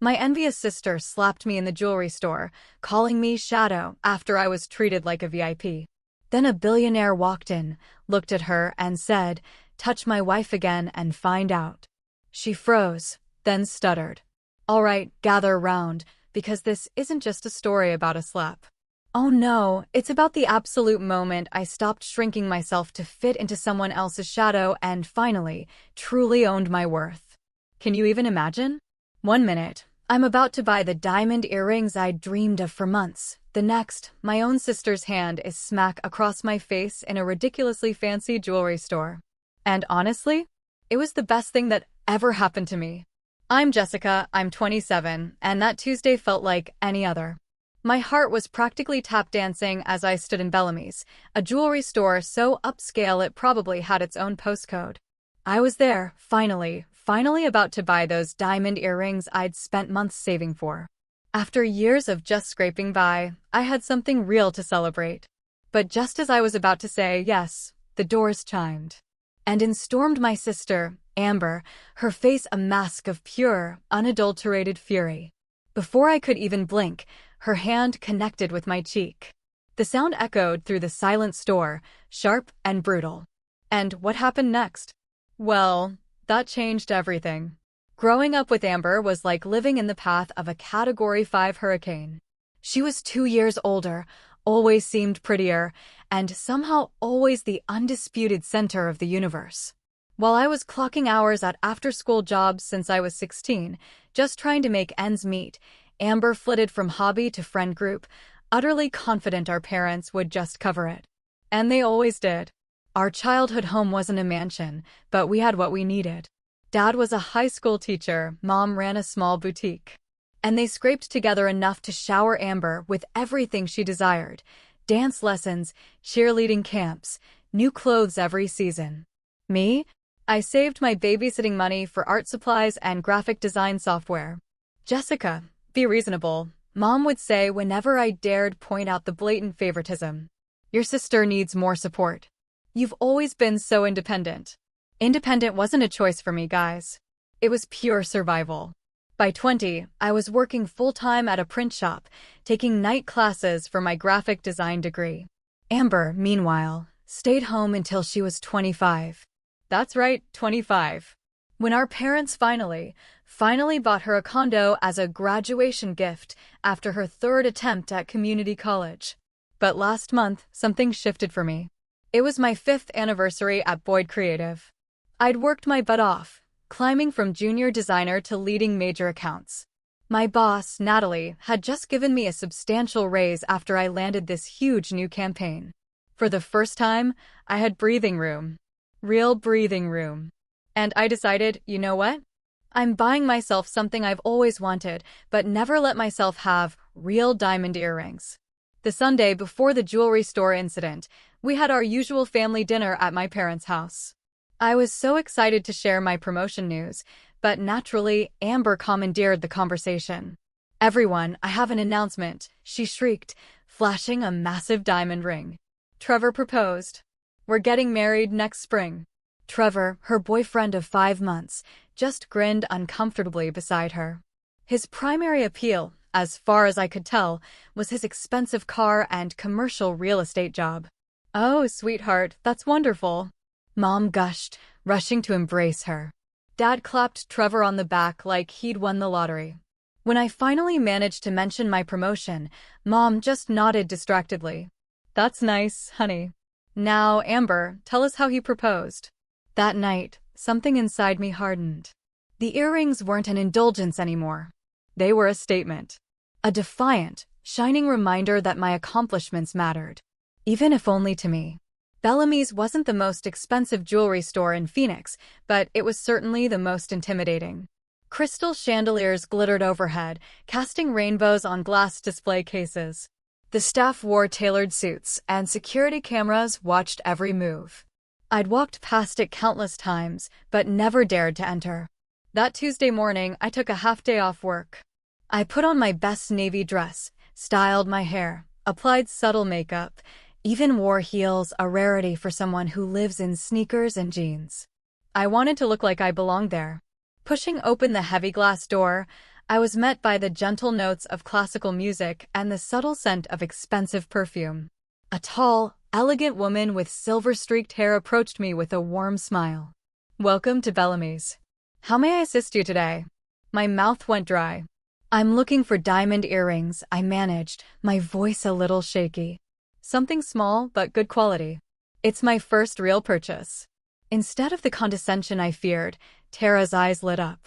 My envious sister slapped me in the jewelry store, calling me Shadow after I was treated like a VIP. Then a billionaire walked in, looked at her, and said, "Touch my wife again and find out." She froze, then stuttered. "All right, gather round, because this isn't just a story about a slap. Oh no, it's about the absolute moment I stopped shrinking myself to fit into someone else's shadow and finally, truly owned my worth." Can you even imagine? 1 minute, I'm about to buy the diamond earrings I'd dreamed of for months. The next, my own sister's hand is smack across my face in a ridiculously fancy jewelry store. And honestly, it was the best thing that ever happened to me. I'm Jessica, I'm 27, and that Tuesday felt like any other. My heart was practically tap dancing as I stood in Bellamy's, a jewelry store so upscale it probably had its own postcode. I was there, finally about to buy those diamond earrings I'd spent months saving for. After years of just scraping by, I had something real to celebrate. But just as I was about to say yes, the doors chimed. And in stormed my sister, Amber, her face a mask of pure, unadulterated fury. Before I could even blink, her hand connected with my cheek. The sound echoed through the silent store, sharp and brutal. And what happened next? Well, that changed everything. Growing up with Amber was like living in the path of a Category 5 hurricane. She was 2 years older, always seemed prettier, and somehow always the undisputed center of the universe. While I was clocking hours at after-school jobs since I was 16, just trying to make ends meet, Amber flitted from hobby to friend group, utterly confident our parents would just cover it. And they always did. Our childhood home wasn't a mansion, but we had what we needed. Dad was a high school teacher, Mom ran a small boutique. And they scraped together enough to shower Amber with everything she desired: dance lessons, cheerleading camps, new clothes every season. Me? I saved my babysitting money for art supplies and graphic design software. "Jessica, be reasonable," Mom would say whenever I dared point out the blatant favoritism. "Your sister needs more support. You've always been so independent." Independent wasn't a choice for me, guys. It was pure survival. By 20, I was working full-time at a print shop, taking night classes for my graphic design degree. Amber, meanwhile, stayed home until she was 25. That's right, 25. When our parents finally bought her a condo as a graduation gift after her third attempt at community college. But last month, something shifted for me. It was my 5th anniversary at Boyd Creative. I'd worked my butt off, climbing from junior designer to leading major accounts. My boss, Natalie, had just given me a substantial raise after I landed this huge new campaign. For the first time, I had breathing room. Real breathing room. And I decided, you know what? I'm buying myself something I've always wanted, but never let myself have: real diamond earrings. The Sunday before the jewelry store incident, we had our usual family dinner at my parents' house. I was so excited to share my promotion news, but naturally, Amber commandeered the conversation. "Everyone, I have an announcement," she shrieked, flashing a massive diamond ring. "Trevor proposed. We're getting married next spring." Trevor, her boyfriend of 5 months, just grinned uncomfortably beside her. His primary appeal, as far as I could tell, was his expensive car and commercial real estate job. "Oh, sweetheart, that's wonderful," Mom gushed, rushing to embrace her. Dad clapped Trevor on the back like he'd won the lottery. When I finally managed to mention my promotion, Mom just nodded distractedly. "That's nice, honey. Now, Amber, tell us how he proposed." That night, something inside me hardened. The earrings weren't an indulgence anymore. They were a statement. A defiant, shining reminder that my accomplishments mattered. Even if only to me. Bellamy's wasn't the most expensive jewelry store in Phoenix, but it was certainly the most intimidating. Crystal chandeliers glittered overhead, casting rainbows on glass display cases. The staff wore tailored suits, and security cameras watched every move. I'd walked past it countless times, but never dared to enter. That Tuesday morning, I took a half-day off work. I put on my best navy dress, styled my hair, applied subtle makeup, even wore heels, a rarity for someone who lives in sneakers and jeans. I wanted to look like I belonged there. Pushing open the heavy glass door, I was met by the gentle notes of classical music and the subtle scent of expensive perfume. A tall, elegant woman with silver-streaked hair approached me with a warm smile. "Welcome to Bellamy's. How may I assist you today?" My mouth went dry. "I'm looking for diamond earrings," I managed, my voice a little shaky. "Something small, but good quality. It's my first real purchase." Instead of the condescension I feared, Tara's eyes lit up.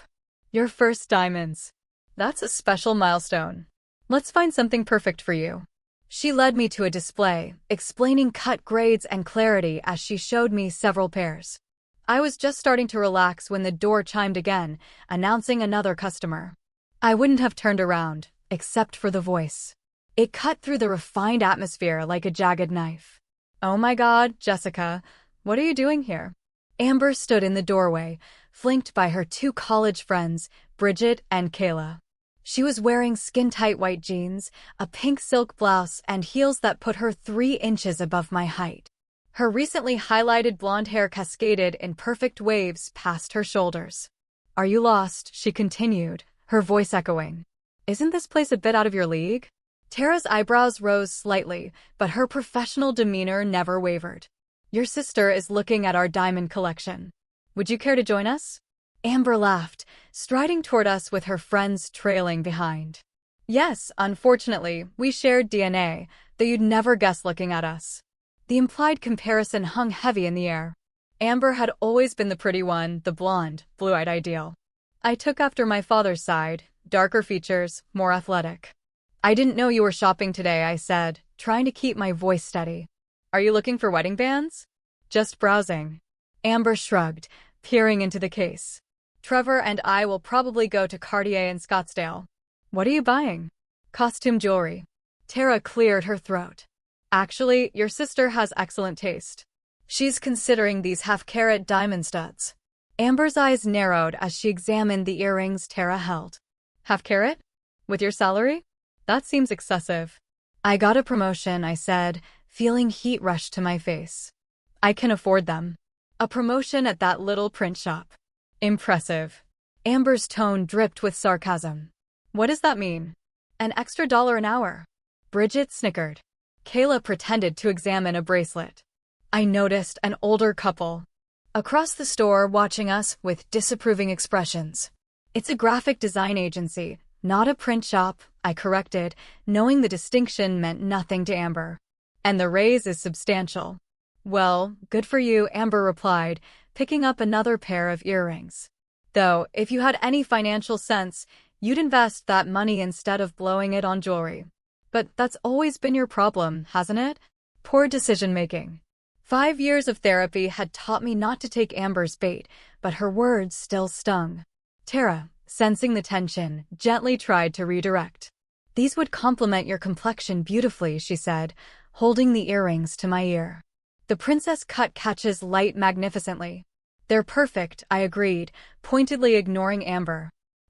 "Your first diamonds. That's a special milestone. Let's find something perfect for you." She led me to a display, explaining cut grades and clarity as she showed me several pairs. I was just starting to relax when the door chimed again, announcing another customer. I wouldn't have turned around, except for the voice. It cut through the refined atmosphere like a jagged knife. "Oh my God, Jessica, what are you doing here?" Amber stood in the doorway, flanked by her two college friends, Bridget and Kayla. She was wearing skin-tight white jeans, a pink silk blouse, and heels that put her 3 inches above my height. Her recently highlighted blonde hair cascaded in perfect waves past her shoulders. "Are you lost?" she continued, her voice echoing. "Isn't this place a bit out of your league?" Tara's eyebrows rose slightly, but her professional demeanor never wavered. "Your sister is looking at our diamond collection. Would you care to join us?" Amber laughed, striding toward us with her friends trailing behind. "Yes, unfortunately, we shared DNA, though you'd never guess looking at us." The implied comparison hung heavy in the air. Amber had always been the pretty one, the blonde, blue-eyed ideal. I took after my father's side, darker features, more athletic. "I didn't know you were shopping today," I said, trying to keep my voice steady. "Are you looking for wedding bands?" "Just browsing." Amber shrugged, peering into the case. "Trevor and I will probably go to Cartier in Scottsdale." "What are you buying?" "Costume jewelry." Tara cleared her throat. "Actually, your sister has excellent taste. She's considering these half-carat diamond studs." Amber's eyes narrowed as she examined the earrings Tara held. "Half-carat? With your salary? That seems excessive." "I got a promotion," I said, feeling heat rush to my face. "I can afford them." "A promotion at that little print shop. Impressive." Amber's tone dripped with sarcasm. "What does that mean?" "An extra $1 an hour." Bridget snickered. Kayla pretended to examine a bracelet. I noticed an older couple across the store watching us with disapproving expressions. "It's a graphic design agency, not a print shop," I corrected, knowing the distinction meant nothing to Amber. "And the raise is substantial." "Well, good for you," Amber replied, picking up another pair of earrings. "Though, if you had any financial sense, you'd invest that money instead of blowing it on jewelry. But that's always been your problem, hasn't it? Poor decision-making." 5 years of therapy had taught me not to take Amber's bait, but her words still stung. Tara, sensing the tension, gently tried to redirect. "These would complement your complexion beautifully," she said, holding the earrings to my ear. "The princess cut catches light magnificently." "They're perfect," I agreed, pointedly ignoring Amber.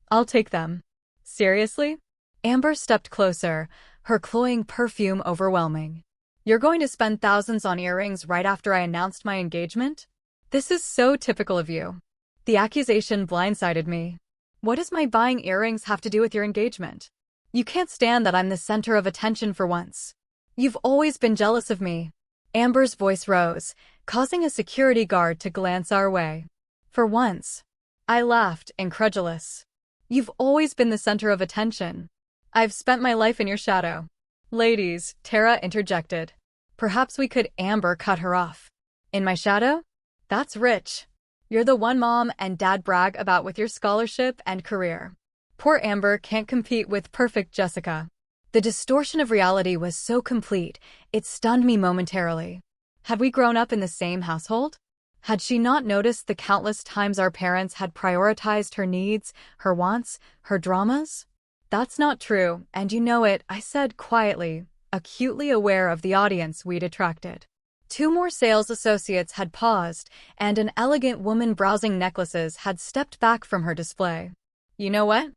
"I'll take them." "Seriously?" Amber stepped closer, her cloying perfume overwhelming. "You're going to spend thousands on earrings right after I announced my engagement? This is so typical of you." The accusation blindsided me. "What does my buying earrings have to do with your engagement? You can't stand that I'm the center of attention for once. You've always been jealous of me." Amber's voice rose, causing a security guard to glance our way. "For once." I laughed, incredulous. "You've always been the center of attention. I've spent my life in your shadow." "Ladies," Tara interjected. "Perhaps we could—" Amber cut her off. "In my shadow? That's rich. You're the one mom and dad brag about with your scholarship and career. Poor Amber can't compete with perfect Jessica." The distortion of reality was so complete, it stunned me momentarily. Had we grown up in the same household? Had she not noticed the countless times our parents had prioritized her needs, her wants, her dramas? "That's not true, and you know it," I said quietly, acutely aware of the audience we'd attracted. 2 more sales associates had paused, and an elegant woman browsing necklaces had stepped back from her display. "You know what?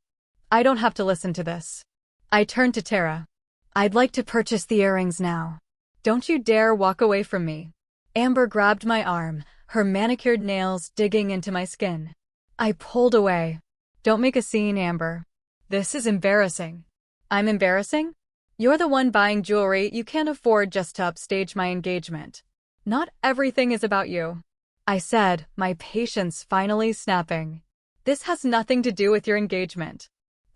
I don't have to listen to this." I turned to Tara. "I'd like to purchase the earrings now. Don't you dare walk away from me." Amber grabbed my arm, her manicured nails digging into my skin. I pulled away. "Don't make a scene, Amber. This is embarrassing. I'm embarrassing? You're the one buying jewelry you can't afford just to upstage my engagement. Not everything is about you, I said, my patience finally snapping. This has nothing to do with your engagement.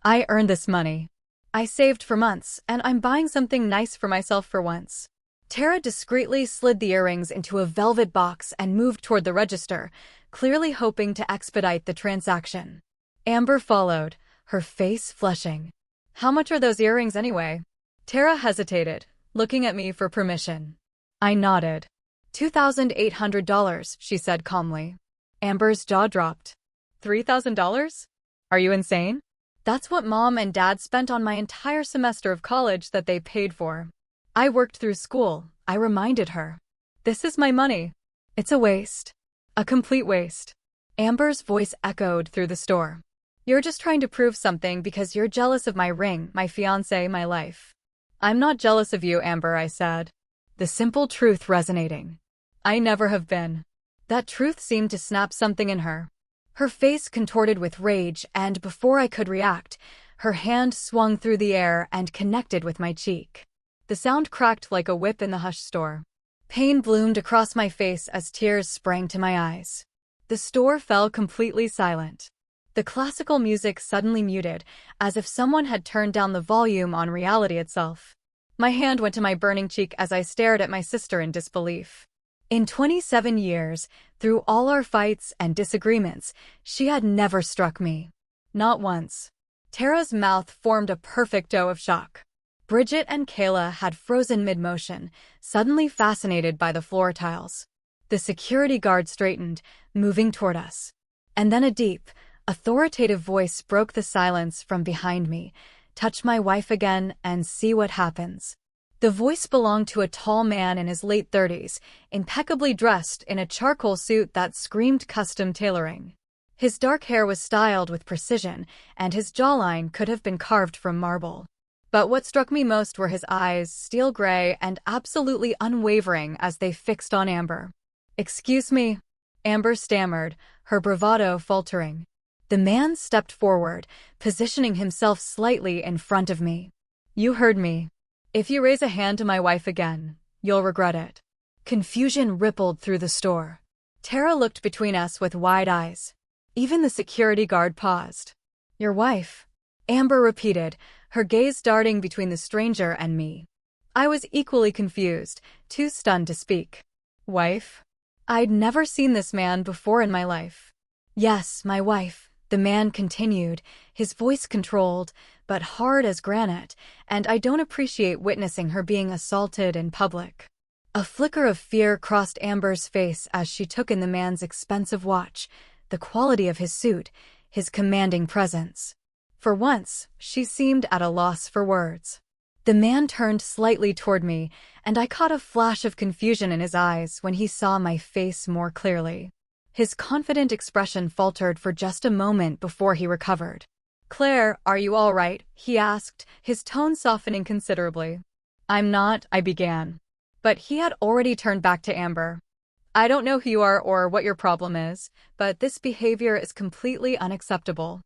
I earned this money. I saved for months, and I'm buying something nice for myself for once. Tara discreetly slid the earrings into a velvet box and moved toward the register, clearly hoping to expedite the transaction. Amber followed, her face flushing. How much are those earrings anyway? Tara hesitated, looking at me for permission. I nodded. $2,800, she said calmly. Amber's jaw dropped. $3,000? Are you insane? That's what Mom and Dad spent on my entire semester of college that they paid for. I worked through school, I reminded her. This is my money. It's a waste. A complete waste. Amber's voice echoed through the store. You're just trying to prove something because you're jealous of my ring, my fiancé, my life. I'm not jealous of you, Amber, I said. The simple truth resonating. I never have been. That truth seemed to snap something in her. Her face contorted with rage, and before I could react, her hand swung through the air and connected with my cheek. The sound cracked like a whip in the hushed store. Pain bloomed across my face as tears sprang to my eyes. The store fell completely silent. The classical music suddenly muted, as if someone had turned down the volume on reality itself. My hand went to my burning cheek as I stared at my sister in disbelief. In 27 years, through all our fights and disagreements, she had never struck me. Not once. Tara's mouth formed a perfect O of shock. Bridget and Kayla had frozen mid-motion, suddenly fascinated by the floor tiles. The security guard straightened, moving toward us. And then a deep, authoritative voice broke the silence from behind me. Touch my wife again and see what happens. The voice belonged to a tall man in his late 30s, impeccably dressed in a charcoal suit that screamed custom tailoring. His dark hair was styled with precision, and his jawline could have been carved from marble. But what struck me most were his eyes, steel gray and absolutely unwavering as they fixed on Amber. "Excuse me," Amber stammered, her bravado faltering. The man stepped forward, positioning himself slightly in front of me. "You heard me. If you raise a hand to my wife again, you'll regret it." Confusion rippled through the store. Tara looked between us with wide eyes. Even the security guard paused. "Your wife?" Amber repeated, her gaze darting between the stranger and me. I was equally confused, too stunned to speak. Wife? I'd never seen this man before in my life. "Yes, my wife," the man continued, his voice controlled, but hard as granite, "and I don't appreciate witnessing her being assaulted in public." A flicker of fear crossed Amber's face as she took in the man's expensive watch, the quality of his suit, his commanding presence. For once, she seemed at a loss for words. The man turned slightly toward me, and I caught a flash of confusion in his eyes when he saw my face more clearly. His confident expression faltered for just a moment before he recovered. "Claire, are you all right?" he asked, his tone softening considerably. "I'm not," I began. But he had already turned back to Amber. "I don't know who you are or what your problem is, but this behavior is completely unacceptable.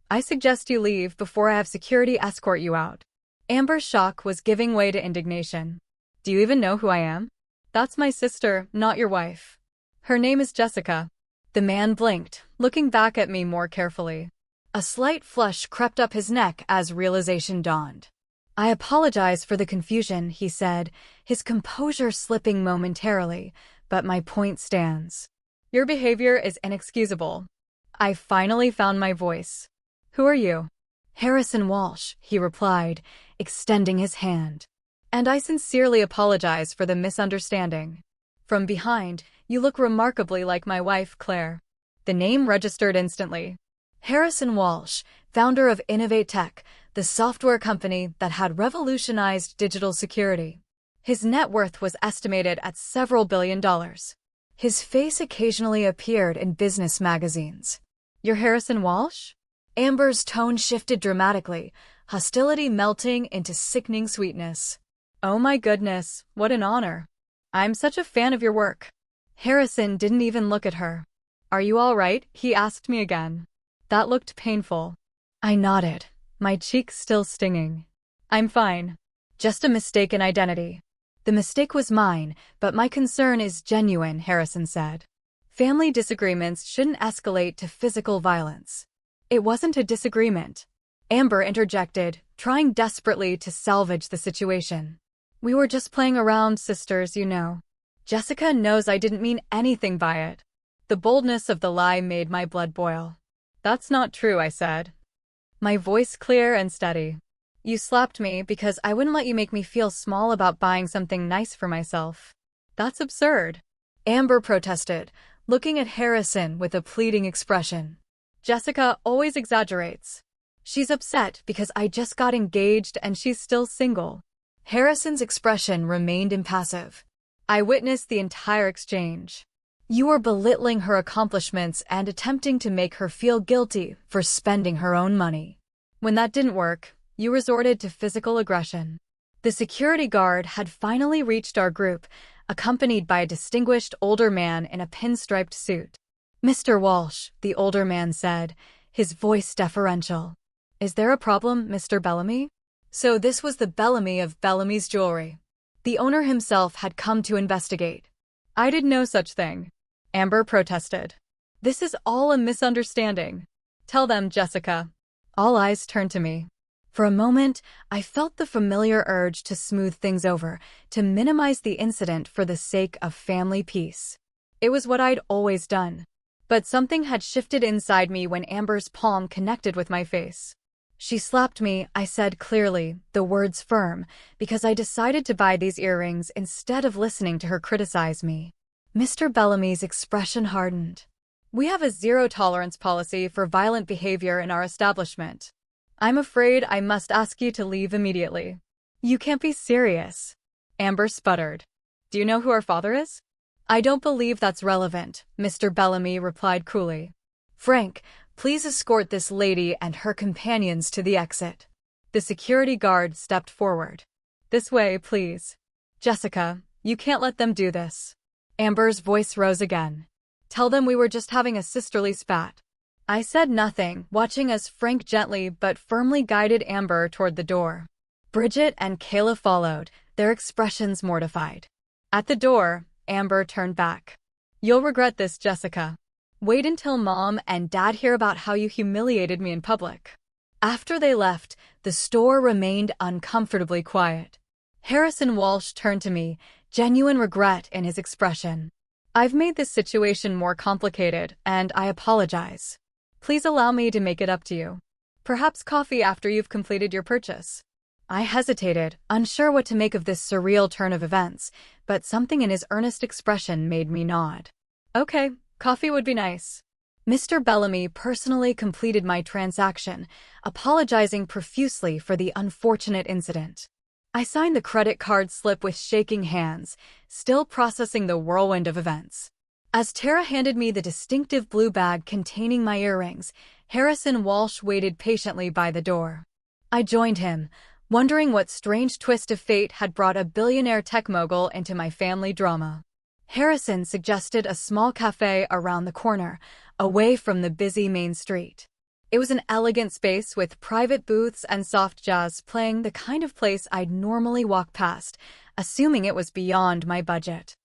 I suggest you leave before I have security escort you out." Amber's shock was giving way to indignation. "Do you even know who I am?" "That's my sister, not your wife. Her name is Jessica." The man blinked, looking back at me more carefully. A slight flush crept up his neck as realization dawned. "I apologize for the confusion," he said, his composure slipping momentarily, "but my point stands. Your behavior is inexcusable." I finally found my voice. "Who are you?" "Harrison Walsh," he replied, extending his hand. "And I sincerely apologize for the misunderstanding. From behind, you look remarkably like my wife, Claire." The name registered instantly. Harrison Walsh, founder of Innovate Tech, the software company that had revolutionized digital security. His net worth was estimated at several $billion. His face occasionally appeared in business magazines. "You're Harrison Walsh?" Amber's tone shifted dramatically, hostility melting into sickening sweetness. "Oh my goodness, what an honor. I'm such a fan of your work." Harrison didn't even look at her. "Are you all right?" he asked me again. That looked painful. I nodded, my cheeks still stinging. I'm fine. Just a mistaken identity. The mistake was mine, but my concern is genuine, Harrison said. Family disagreements shouldn't escalate to physical violence. It wasn't a disagreement. Amber interjected, trying desperately to salvage the situation. We were just playing around, sisters, you know. Jessica knows I didn't mean anything by it. The boldness of the lie made my blood boil. That's not true, I said. My voice clear and steady. You slapped me because I wouldn't let you make me feel small about buying something nice for myself. That's absurd. Amber protested, looking at Harrison with a pleading expression. Jessica always exaggerates. She's upset because I just got engaged and she's still single. Harrison's expression remained impassive. I witnessed the entire exchange. You were belittling her accomplishments and attempting to make her feel guilty for spending her own money. When that didn't work, you resorted to physical aggression. The security guard had finally reached our group, accompanied by a distinguished older man in a pinstriped suit. Mr. Walsh, the older man said, his voice deferential. Is there a problem, Mr. Bellamy? So this was the Bellamy of Bellamy's Jewelry. The owner himself had come to investigate. I did no such thing. Amber protested. This is all a misunderstanding. Tell them, Jessica. All eyes turned to me. For a moment, I felt the familiar urge to smooth things over, to minimize the incident for the sake of family peace. It was what I'd always done. But something had shifted inside me when Amber's palm connected with my face. She slapped me, I said clearly, the words firm, because I decided to buy these earrings instead of listening to her criticize me. Mr. Bellamy's expression hardened. We have a zero-tolerance policy for violent behavior in our establishment. I'm afraid I must ask you to leave immediately. You can't be serious. Amber sputtered. Do you know who our father is? I don't believe that's relevant, Mr. Bellamy replied coolly. Frank, please escort this lady and her companions to the exit. The security guard stepped forward. This way, please. Jessica, you can't let them do this. Amber's voice rose again. Tell them we were just having a sisterly spat. I said nothing, watching as Frank gently but firmly guided Amber toward the door. Bridget and Kayla followed, their expressions mortified. At the door, Amber turned back. You'll regret this, Jessica. Wait until Mom and Dad hear about how you humiliated me in public. After they left, the store remained uncomfortably quiet. Harrison Walsh turned to me, genuine regret in his expression. I've made this situation more complicated, and I apologize. Please allow me to make it up to you. Perhaps coffee after you've completed your purchase. I hesitated, unsure what to make of this surreal turn of events, but something in his earnest expression made me nod. Okay, coffee would be nice. Mr. Bellamy personally completed my transaction, apologizing profusely for the unfortunate incident. I signed the credit card slip with shaking hands, still processing the whirlwind of events. As Tara handed me the distinctive blue bag containing my earrings, Harrison Walsh waited patiently by the door. I joined him, wondering what strange twist of fate had brought a billionaire tech mogul into my family drama. Harrison suggested a small cafe around the corner, away from the busy main street. It was an elegant space with private booths and soft jazz playing, the kind of place I'd normally walk past, assuming it was beyond my budget.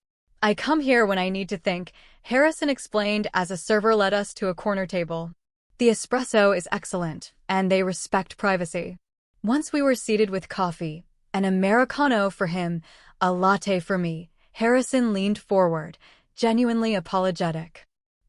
I come here when I need to think, Harrison explained as a server led us to a corner table. The espresso is excellent, and they respect privacy. Once we were seated with coffee, an Americano for him, a latte for me, Harrison leaned forward, genuinely apologetic.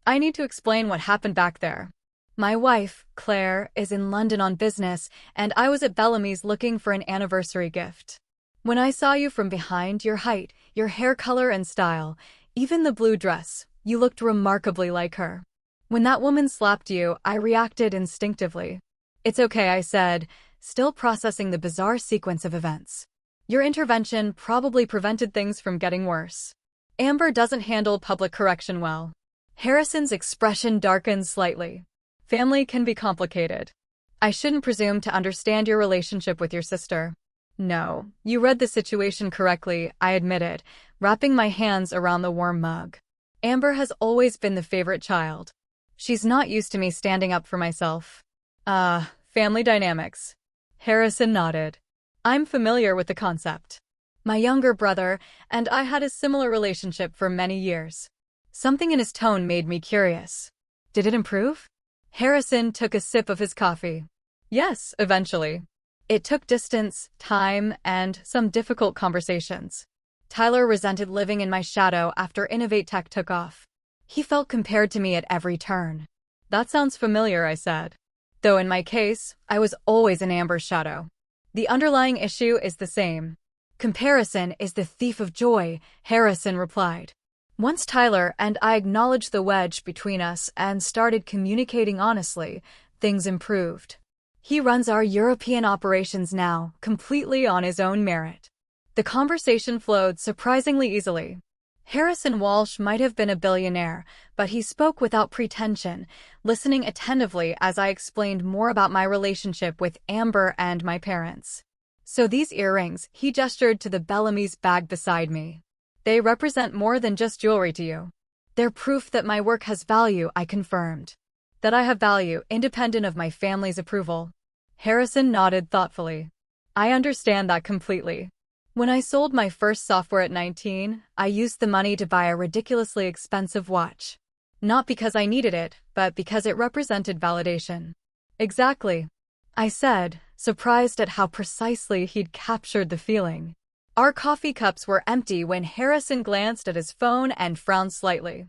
I need to explain what happened back there. My wife, Claire, is in London on business, and I was at Bellamy's looking for an anniversary gift. When I saw you from behind, your height, your hair color and style, even the blue dress, you looked remarkably like her. When that woman slapped you, I reacted instinctively. It's okay, I said, still processing the bizarre sequence of events. Your intervention probably prevented things from getting worse. Amber doesn't handle public correction well. Harrison's expression darkened slightly. Family can be complicated. I shouldn't presume to understand your relationship with your sister. No, you read the situation correctly, I admitted, wrapping my hands around the warm mug. Amber has always been the favorite child. She's not used to me standing up for myself. Family dynamics. Harrison nodded. I'm familiar with the concept. My younger brother and I had a similar relationship for many years. Something in his tone made me curious. Did it improve? Harrison took a sip of his coffee. Yes, eventually. It took distance, time, and some difficult conversations. Tyler resented living in my shadow after Innovate Tech took off. He felt compared to me at every turn. That sounds familiar, I said. Though in my case, I was always in Amber's shadow. The underlying issue is the same. Comparison is the thief of joy, Harrison replied. Once Tyler and I acknowledged the wedge between us and started communicating honestly, things improved. He runs our European operations now, completely on his own merit. The conversation flowed surprisingly easily. Harrison Walsh might have been a billionaire, but he spoke without pretension, listening attentively as I explained more about my relationship with Amber and my parents. So these earrings, he gestured to the Bellamy's bag beside me. They represent more than just jewelry to you. They're proof that my work has value, I confirmed. That I have value, independent of my family's approval. Harrison nodded thoughtfully. I understand that completely. When I sold my first software at 19, I used the money to buy a ridiculously expensive watch. Not because I needed it, but because it represented validation. Exactly, I said, surprised at how precisely he'd captured the feeling. Our coffee cups were empty when Harrison glanced at his phone and frowned slightly.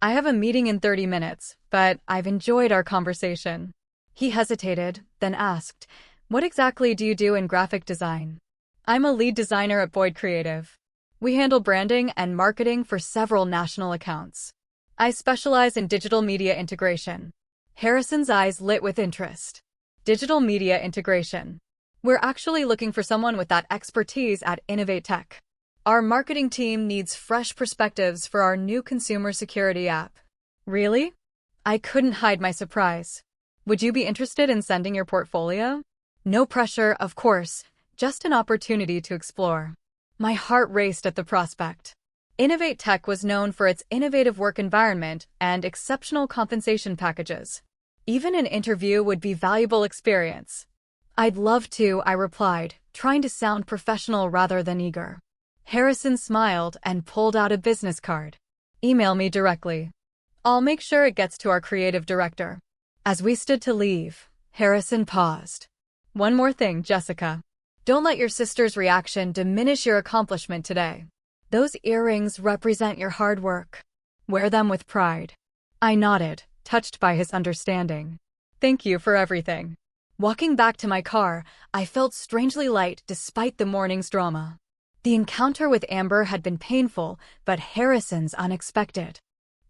I have a meeting in 30 minutes, but I've enjoyed our conversation. He hesitated, then asked, What exactly do you do in graphic design? I'm a lead designer at Boyd Creative. We handle branding and marketing for several national accounts. I specialize in digital media integration. Harrison's eyes lit with interest. Digital media integration. We're actually looking for someone with that expertise at Innovate Tech. Our marketing team needs fresh perspectives for our new consumer security app. Really? I couldn't hide my surprise. Would you be interested in sending your portfolio? No pressure, of course, just an opportunity to explore. My heart raced at the prospect. Innovate Tech was known for its innovative work environment and exceptional compensation packages. Even an interview would be valuable experience. I'd love to, I replied, trying to sound professional rather than eager. Harrison smiled and pulled out a business card. Email me directly. I'll make sure it gets to our creative director. As we stood to leave, Harrison paused. One more thing, Jessica. Don't let your sister's reaction diminish your accomplishment today. Those earrings represent your hard work. Wear them with pride. I nodded, touched by his understanding. Thank you for everything. Walking back to my car, I felt strangely light despite the morning's drama. The encounter with Amber had been painful, but Harrison's unexpected.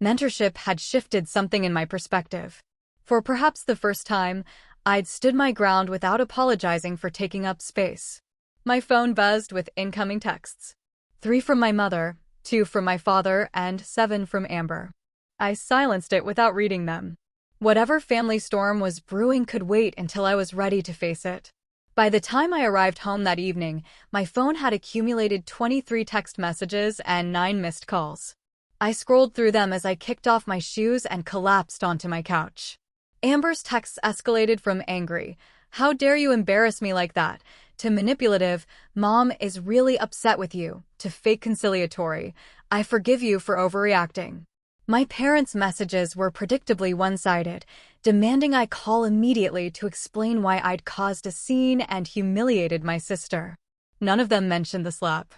Mentorship had shifted something in my perspective. For perhaps the first time, I'd stood my ground without apologizing for taking up space. My phone buzzed with incoming texts. 3 from my mother, 2 from my father, and 7 from Amber. I silenced it without reading them. Whatever family storm was brewing could wait until I was ready to face it. By the time I arrived home that evening, my phone had accumulated 23 text messages and 9 missed calls. I scrolled through them as I kicked off my shoes and collapsed onto my couch. Amber's texts escalated from angry, "How dare you embarrass me like that?" to manipulative, "Mom is really upset with you," to fake conciliatory, "I forgive you for overreacting." My parents' messages were predictably one-sided, demanding I call immediately to explain why I'd caused a scene and humiliated my sister. None of them mentioned the slap.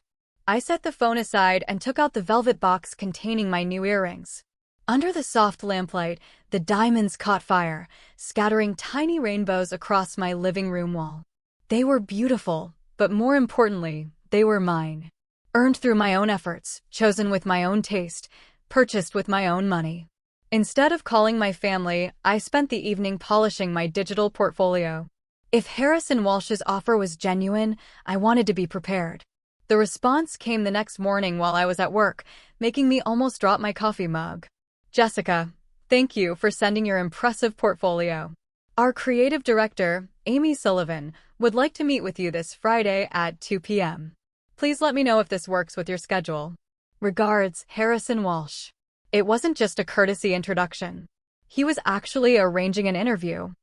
I set the phone aside and took out the velvet box containing my new earrings. Under the soft lamplight, the diamonds caught fire, scattering tiny rainbows across my living room wall. They were beautiful, but more importantly, they were mine. Earned through my own efforts, chosen with my own taste, purchased with my own money. Instead of calling my family, I spent the evening polishing my digital portfolio. If Harrison Walsh's offer was genuine, I wanted to be prepared. The response came the next morning while I was at work, making me almost drop my coffee mug. Jessica, thank you for sending your impressive portfolio. Our creative director, Amy Sullivan, would like to meet with you this Friday at 2 p.m. Please let me know if this works with your schedule. Regards, Harrison Walsh. It wasn't just a courtesy introduction. He was actually arranging an interview.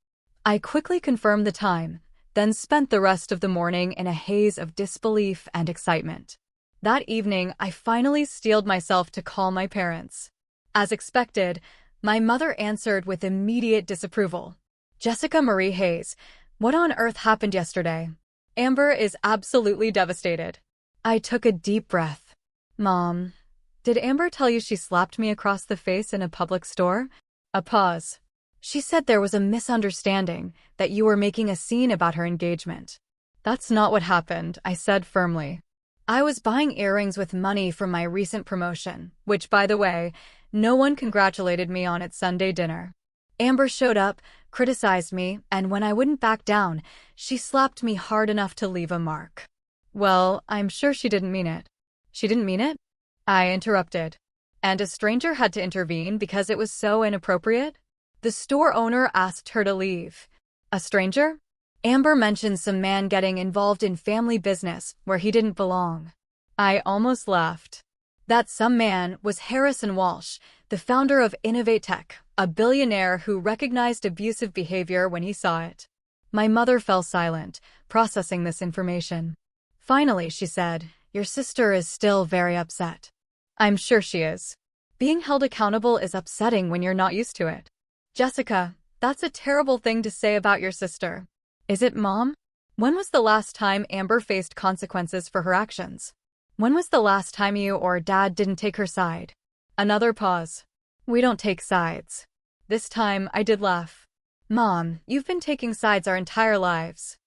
I quickly confirmed the time, then spent the rest of the morning in a haze of disbelief and excitement. That evening, I finally steeled myself to call my parents. As expected, my mother answered with immediate disapproval. "Jessica Marie Hayes, what on earth happened yesterday? Amber is absolutely devastated." I took a deep breath. "Mom, did Amber tell you she slapped me across the face in a public store?" A pause. "She said there was a misunderstanding, that you were making a scene about her engagement." "That's not what happened," I said firmly. "I was buying earrings with money from my recent promotion, which, by the way, no one congratulated me on at Sunday dinner. Amber showed up, criticized me, and when I wouldn't back down, she slapped me hard enough to leave a mark." "Well, I'm sure she didn't mean it." "She didn't mean it?" I interrupted. "And a stranger had to intervene because it was so inappropriate?" "The store owner asked her to leave." "A stranger?" "Amber mentioned some man getting involved in family business where he didn't belong." I almost laughed. That some man was Harrison Walsh, the founder of Innovate Tech, a billionaire who recognized abusive behavior when he saw it. My mother fell silent, processing this information. Finally, she said, "Your sister is still very upset." "I'm sure she is. Being held accountable is upsetting when you're not used to it." "Jessica, that's a terrible thing to say about your sister." "Is it, Mom? When was the last time Amber faced consequences for her actions? When was the last time you or Dad didn't take her side?" Another pause. "We don't take sides." This time, I did laugh. "Mom, you've been taking sides our entire lives."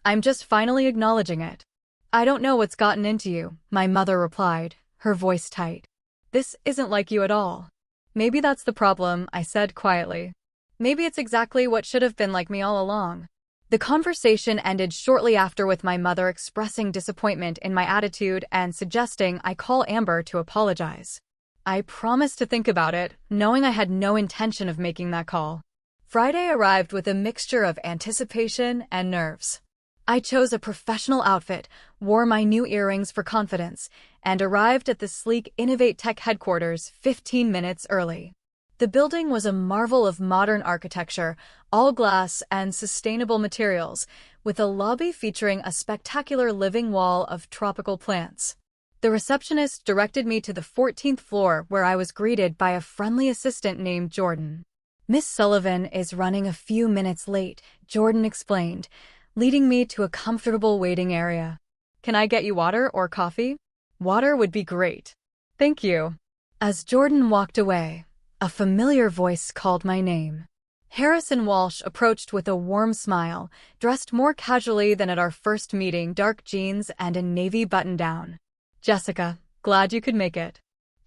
"I'm just finally acknowledging it." "I don't know what's gotten into you," my mother replied, her voice tight. "This isn't like you at all." "Maybe that's the problem," I said quietly. "Maybe it's exactly what should have been like me all along." The conversation ended shortly after with my mother expressing disappointment in my attitude and suggesting I call Amber to apologize. I promised to think about it, knowing I had no intention of making that call. Friday arrived with a mixture of anticipation and nerves. I chose a professional outfit, wore my new earrings for confidence, and arrived at the sleek Innovate Tech headquarters 15 minutes early. The building was a marvel of modern architecture, all glass and sustainable materials, with a lobby featuring a spectacular living wall of tropical plants. The receptionist directed me to the 14th floor where I was greeted by a friendly assistant named Jordan. "Miss Sullivan is running a few minutes late," Jordan explained, leading me to a comfortable waiting area. "Can I get you water or coffee?" "Water would be great." "Thank you." As Jordan walked away, a familiar voice called my name. Harrison Walsh approached with a warm smile, dressed more casually than at our first meeting, dark jeans and a navy button-down. "Jessica, glad you could make it.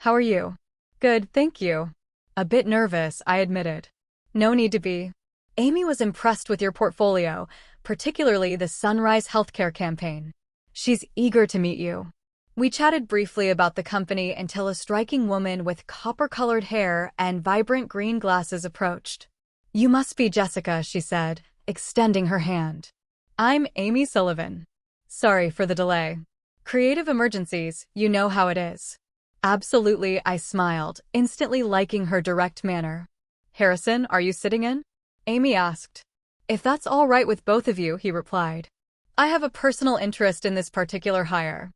How are you?" "Good, thank you." "A bit nervous," I admitted. "No need to be. Amy was impressed with your portfolio, particularly the Sunrise Healthcare campaign. She's eager to meet you." We chatted briefly about the company until a striking woman with copper-colored hair and vibrant green glasses approached. "You must be Jessica," she said, extending her hand. "I'm Amy Sullivan. Sorry for the delay. Creative emergencies, you know how it is." "Absolutely," I smiled, instantly liking her direct manner. "Harrison, are you sitting in?" Amy asked. "If that's all right with both of you," he replied. "I have a personal interest in this particular hire."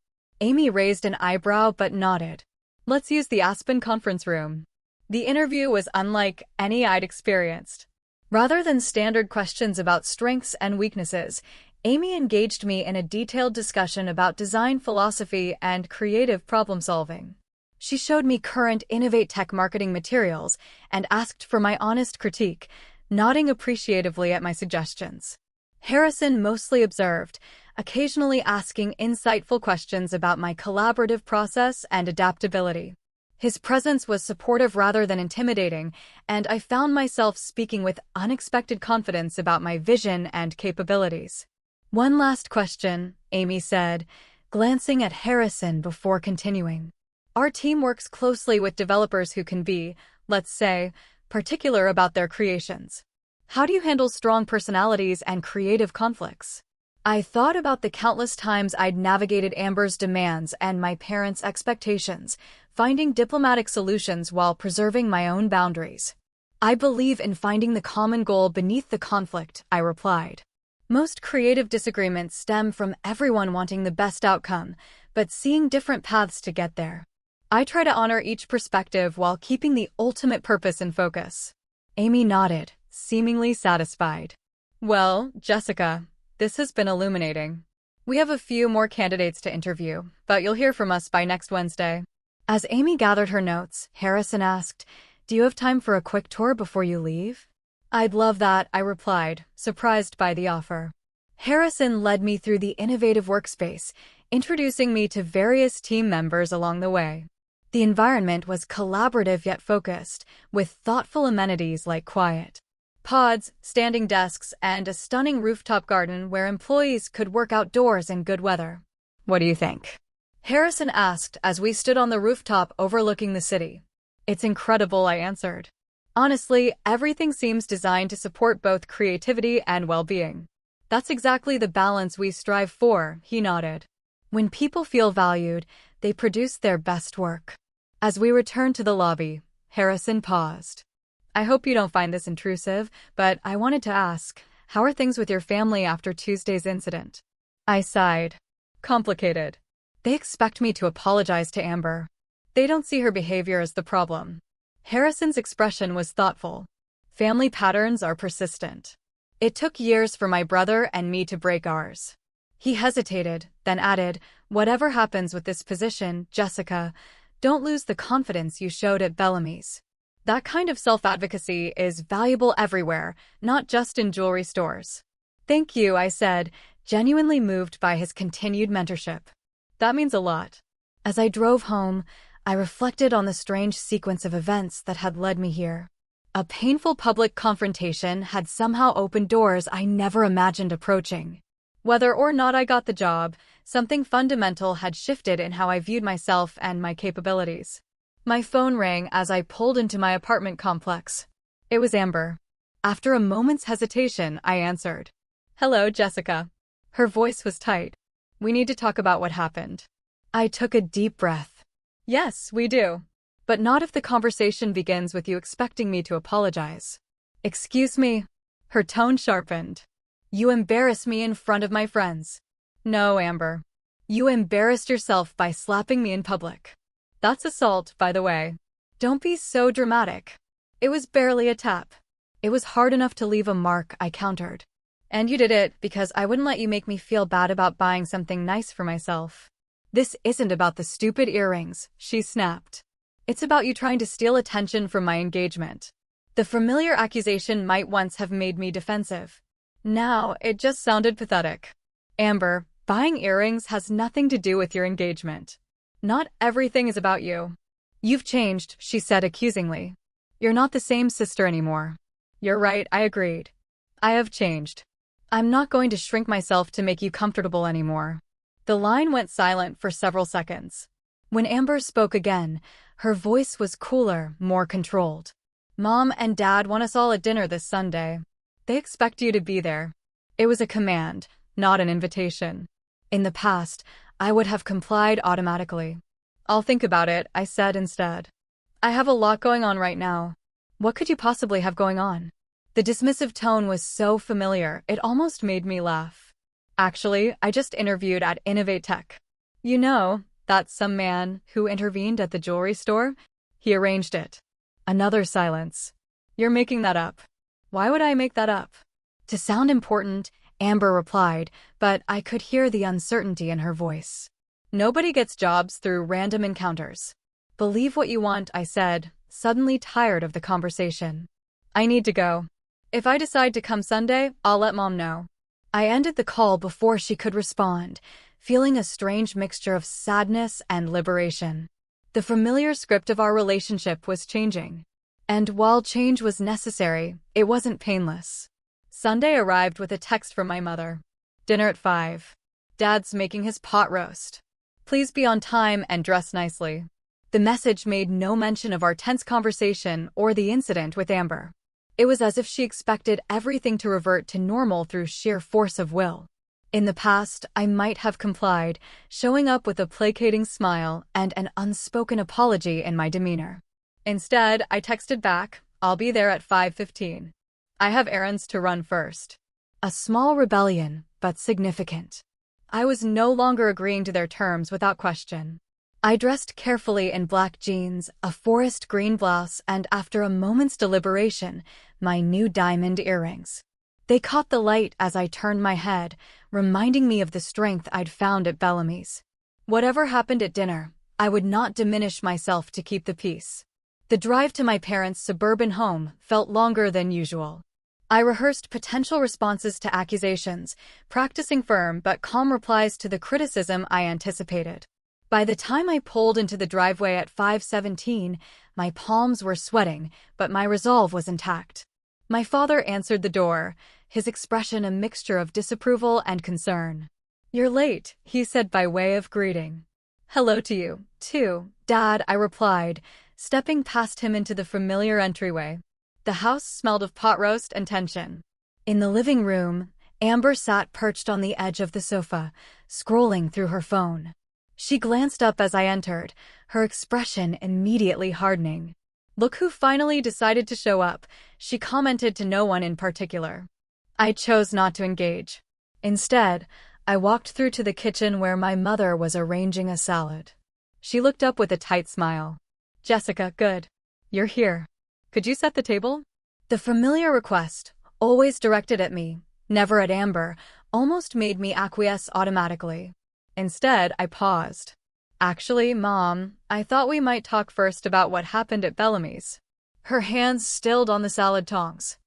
Amy raised an eyebrow but nodded. "Let's use the Aspen conference room." The interview was unlike any I'd experienced. Rather than standard questions about strengths and weaknesses, Amy engaged me in a detailed discussion about design philosophy and creative problem-solving. She showed me current Innovate Tech marketing materials and asked for my honest critique, nodding appreciatively at my suggestions. Harrison mostly observed, occasionally asking insightful questions about my collaborative process and adaptability. His presence was supportive rather than intimidating, and I found myself speaking with unexpected confidence about my vision and capabilities. "One last question," Amy said, glancing at Harrison before continuing. "Our team works closely with developers who can be, let's say, particular about their creations. How do you handle strong personalities and creative conflicts?" I thought about the countless times I'd navigated Amber's demands and my parents' expectations, finding diplomatic solutions while preserving my own boundaries. "I believe in finding the common goal beneath the conflict," I replied. Most creative disagreements stem from everyone wanting the best outcome, but seeing different paths to get there. I try to honor each perspective while keeping the ultimate purpose in focus. Amy nodded, seemingly satisfied. Well, Jessica, this has been illuminating. We have a few more candidates to interview, but you'll hear from us by next Wednesday. As Amy gathered her notes, Harrison asked, "Do you have time for a quick tour before you leave?" "I'd love that," I replied, surprised by the offer. Harrison led me through the innovative workspace, introducing me to various team members along the way. The environment was collaborative yet focused, with thoughtful amenities like quiet pods, standing desks, and a stunning rooftop garden where employees could work outdoors in good weather. "What do you think?" Harrison asked as we stood on the rooftop overlooking the city. "It's incredible," I answered. "Honestly, everything seems designed to support both creativity and well-being." "That's exactly the balance we strive for," he nodded. "When people feel valued, they produce their best work." As we returned to the lobby, Harrison paused. "I hope you don't find this intrusive, but I wanted to ask, how are things with your family after Tuesday's incident?" I sighed. "Complicated. They expect me to apologize to Amber. They don't see her behavior as the problem." Harrison's expression was thoughtful. "Family patterns are persistent. It took years for my brother and me to break ours." He hesitated, then added, "Whatever happens with this position, Jessica, don't lose the confidence you showed at Bellamy's. That kind of self-advocacy is valuable everywhere, not just in jewelry stores." "Thank you," I said, genuinely moved by his continued mentorship. "That means a lot." As I drove home, I reflected on the strange sequence of events that had led me here. A painful public confrontation had somehow opened doors I never imagined approaching. Whether or not I got the job, something fundamental had shifted in how I viewed myself and my capabilities. My phone rang as I pulled into my apartment complex. It was Amber. After a moment's hesitation, I answered. "Hello, Jessica." Her voice was tight. "We need to talk about what happened." I took a deep breath. "Yes, we do. But not if the conversation begins with you expecting me to apologize." "Excuse me?" Her tone sharpened. "You embarrass me in front of my friends." "No, Amber. You embarrassed yourself by slapping me in public. That's assault, by the way." "Don't be so dramatic." "It was barely a tap." "It was hard enough to leave a mark," I countered. "And you did it because I wouldn't let you make me feel bad about buying something nice for myself." "This isn't about the stupid earrings," she snapped. "It's about you trying to steal attention from my engagement." The familiar accusation might once have made me defensive. Now, it just sounded pathetic. "Amber, buying earrings has nothing to do with your engagement. Not everything is about you." "You've changed," she said accusingly. "You're not the same sister anymore." "You're right," I agreed. "I have changed. I'm not going to shrink myself to make you comfortable anymore." The line went silent for several seconds. When Amber spoke again, her voice was cooler, more controlled. "Mom and Dad want us all at dinner this Sunday. They expect you to be there." It was a command, not an invitation. In the past, I would have complied automatically. "I'll think about it," I said instead. "I have a lot going on right now." "What could you possibly have going on?" The dismissive tone was so familiar, it almost made me laugh. "Actually, I just interviewed at Innovate Tech. You know, that's some man who intervened at the jewelry store? He arranged it." Another silence. "You're making that up." "Why would I make that up?" To sound important, Amber replied, but I could hear the uncertainty in her voice. "Nobody gets jobs through random encounters." "Believe what you want," I said, suddenly tired of the conversation. "I need to go. If I decide to come Sunday, I'll let Mom know." I ended the call before she could respond, feeling a strange mixture of sadness and liberation. The familiar script of our relationship was changing. And while change was necessary, it wasn't painless. Sunday arrived with a text from my mother. "Dinner at 5. Dad's making his pot roast. Please be on time and dress nicely." The message made no mention of our tense conversation or the incident with Amber. It was as if she expected everything to revert to normal through sheer force of will. In the past, I might have complied, showing up with a placating smile and an unspoken apology in my demeanor. Instead, I texted back, "I'll be there at 5:15. I have errands to run first." A small rebellion, but significant. I was no longer agreeing to their terms without question. I dressed carefully in black jeans, a forest green blouse, and after a moment's deliberation, my new diamond earrings. They caught the light as I turned my head, reminding me of the strength I'd found at Bellamy's. Whatever happened at dinner, I would not diminish myself to keep the peace. The drive to my parents' suburban home felt longer than usual. I rehearsed potential responses to accusations, practicing firm but calm replies to the criticism I anticipated. By the time I pulled into the driveway at 5:17, my palms were sweating, but my resolve was intact. My father answered the door, his expression a mixture of disapproval and concern. "You're late," he said by way of greeting. "Hello to you, too, Dad," I replied, stepping past him into the familiar entryway. The house smelled of pot roast and tension. In the living room, Amber sat perched on the edge of the sofa, scrolling through her phone. She glanced up as I entered, her expression immediately hardening. "Look who finally decided to show up," she commented to no one in particular. I chose not to engage. Instead, I walked through to the kitchen where my mother was arranging a salad. She looked up with a tight smile. "Jessica, good. You're here. Could you set the table?" The familiar request, always directed at me, never at Amber, almost made me acquiesce automatically. Instead, I paused. "Actually, Mom, I thought we might talk first about what happened at Bellamy's." Her hands stilled on the salad tongs.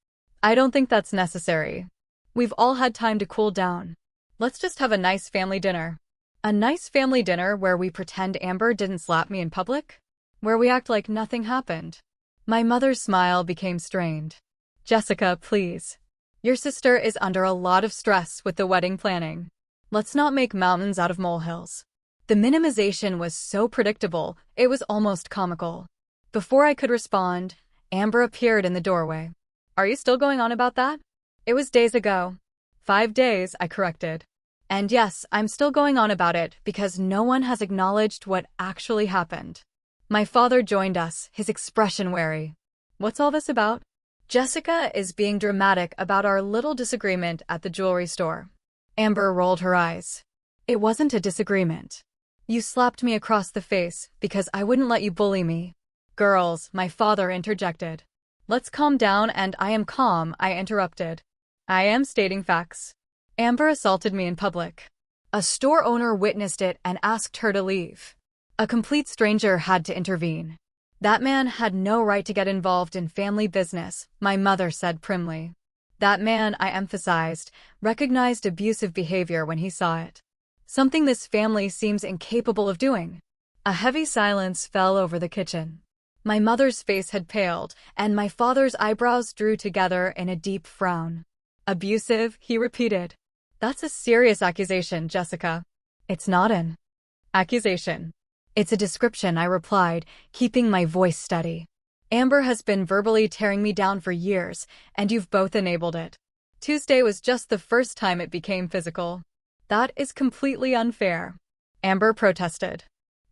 "I don't think that's necessary. We've all had time to cool down. Let's just have a nice family dinner." A nice family dinner where we pretend Amber didn't slap me in public? Where we act like nothing happened? My mother's smile became strained. "Jessica, please. Your sister is under a lot of stress with the wedding planning. Let's not make mountains out of molehills." The minimization was so predictable, it was almost comical. Before I could respond, Amber appeared in the doorway. "Are you still going on about that?" "It was days ago." 5 days, I corrected. "And yes, I'm still going on about it because no one has acknowledged what actually happened." My father joined us, his expression wary. "What's all this about?" "Jessica is being dramatic about our little disagreement at the jewelry store." Amber rolled her eyes. "It wasn't a disagreement. You slapped me across the face because I wouldn't let you bully me." "Girls," my father interjected. "Let's calm down," and I am calm, I interrupted. "I am stating facts. Amber assaulted me in public. A store owner witnessed it and asked her to leave. A complete stranger had to intervene. That man had no right to get involved in family business," my mother said primly. That man, I emphasized, recognized abusive behavior when he saw it. Something this family seems incapable of doing. A heavy silence fell over the kitchen. My mother's face had paled, and my father's eyebrows drew together in a deep frown. "Abusive," he repeated. "That's a serious accusation, Jessica." "It's not an accusation. It's a description," I replied, keeping my voice steady. "Amber has been verbally tearing me down for years, and you've both enabled it. Tuesday was just the first time it became physical." "That is completely unfair," Amber protested.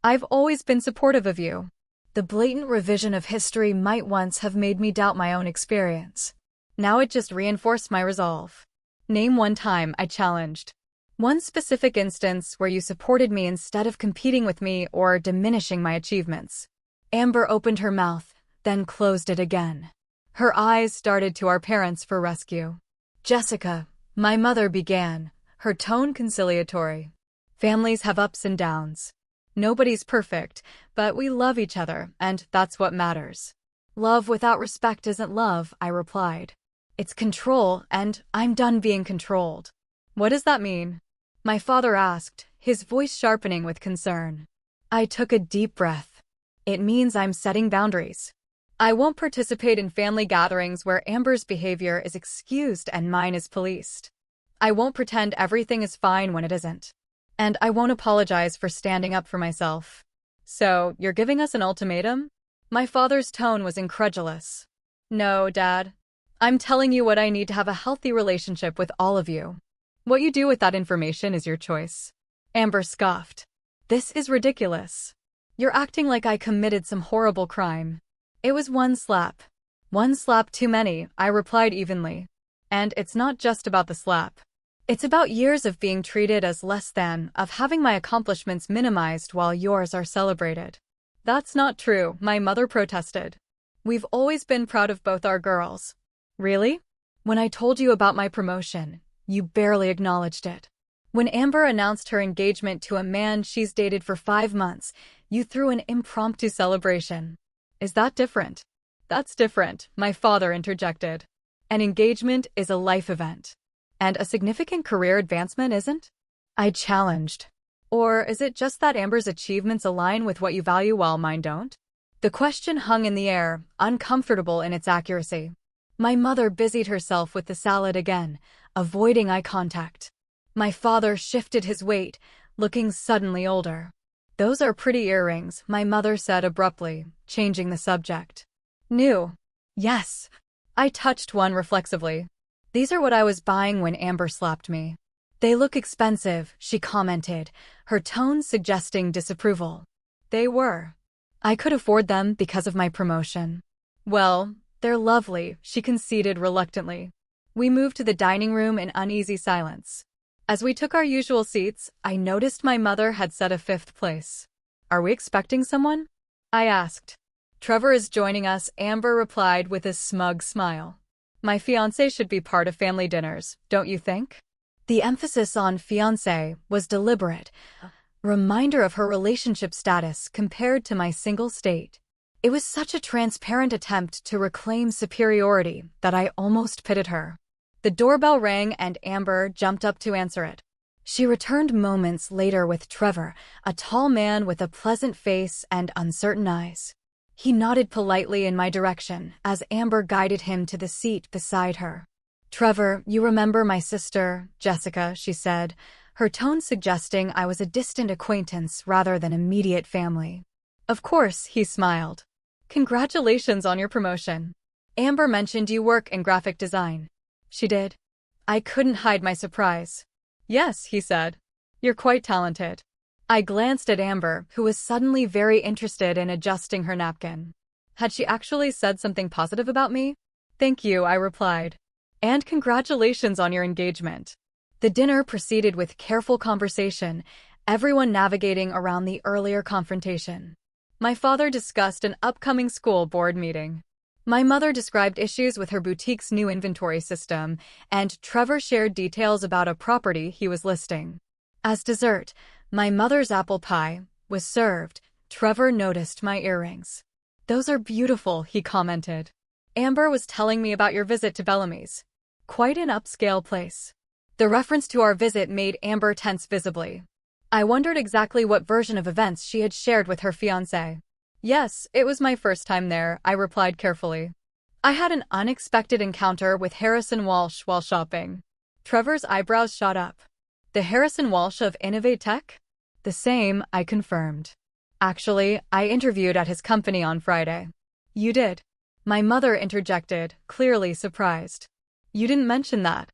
"I've always been supportive of you." The blatant revision of history might once have made me doubt my own experience. Now it just reinforced my resolve. "Name one time," I challenged. "One specific instance where you supported me instead of competing with me or diminishing my achievements." Amber opened her mouth, then closed it again. Her eyes darted to our parents for rescue. "Jessica," my mother began, her tone conciliatory. "Families have ups and downs. Nobody's perfect, but we love each other, and that's what matters." "Love without respect isn't love," I replied. "It's control, and I'm done being controlled." "What does that mean?" my father asked, his voice sharpening with concern. I took a deep breath. "It means I'm setting boundaries. I won't participate in family gatherings where Amber's behavior is excused and mine is policed. I won't pretend everything is fine when it isn't. And I won't apologize for standing up for myself." "So, you're giving us an ultimatum?" My father's tone was incredulous. "No, Dad. I'm telling you what I need to have a healthy relationship with all of you. What you do with that information is your choice." Amber scoffed. "This is ridiculous. You're acting like I committed some horrible crime." "It was one slap. One slap too many," I replied evenly. And it's not just about the slap. It's about years of being treated as less than, of having my accomplishments minimized while yours are celebrated. That's not true, my mother protested. We've always been proud of both our girls. Really? When I told you about my promotion, you barely acknowledged it. When Amber announced her engagement to a man she's dated for 5 months, you threw an impromptu celebration. Is that different? That's different, my father interjected. An engagement is a life event. And a significant career advancement isn't? I challenged. Or is it just that Amber's achievements align with what you value while mine don't? The question hung in the air, uncomfortable in its accuracy. My mother busied herself with the salad again, avoiding eye contact. My father shifted his weight, looking suddenly older. Those are pretty earrings, my mother said abruptly, changing the subject. New? Yes. I touched one reflexively. These are what I was buying when Amber slapped me. They look expensive, she commented, her tone suggesting disapproval. They were. I could afford them because of my promotion. Well, they're lovely, she conceded reluctantly. We moved to the dining room in uneasy silence. As we took our usual seats, I noticed my mother had set a 5th place. Are we expecting someone? I asked. Trevor is joining us, Amber replied with a smug smile. My fiancé should be part of family dinners, don't you think? The emphasis on fiancé was deliberate, a reminder of her relationship status compared to my single state. It was such a transparent attempt to reclaim superiority that I almost pitied her. The doorbell rang and Amber jumped up to answer it. She returned moments later with Trevor, a tall man with a pleasant face and uncertain eyes. He nodded politely in my direction as Amber guided him to the seat beside her. Trevor, you remember my sister, Jessica, she said, her tone suggesting I was a distant acquaintance rather than immediate family. Of course, he smiled. Congratulations on your promotion. Amber mentioned you work in graphic design. She did. I couldn't hide my surprise. Yes, he said. You're quite talented. I glanced at Amber, who was suddenly very interested in adjusting her napkin. Had she actually said something positive about me? Thank you, I replied. And congratulations on your engagement. The dinner proceeded with careful conversation, everyone navigating around the earlier confrontation. My father discussed an upcoming school board meeting. My mother described issues with her boutique's new inventory system, and Trevor shared details about a property he was listing. As dessert, my mother's apple pie was served. Trevor noticed my earrings. Those are beautiful, he commented. Amber was telling me about your visit to Bellamy's. Quite an upscale place. The reference to our visit made Amber tense visibly. I wondered exactly what version of events she had shared with her fiancé. Yes, it was my first time there, I replied carefully. I had an unexpected encounter with Harrison Walsh while shopping. Trevor's eyebrows shot up. The Harrison Walsh of Innovate Tech? The same, I confirmed. Actually, I interviewed at his company on Friday. You did? My mother interjected, clearly surprised. You didn't mention that.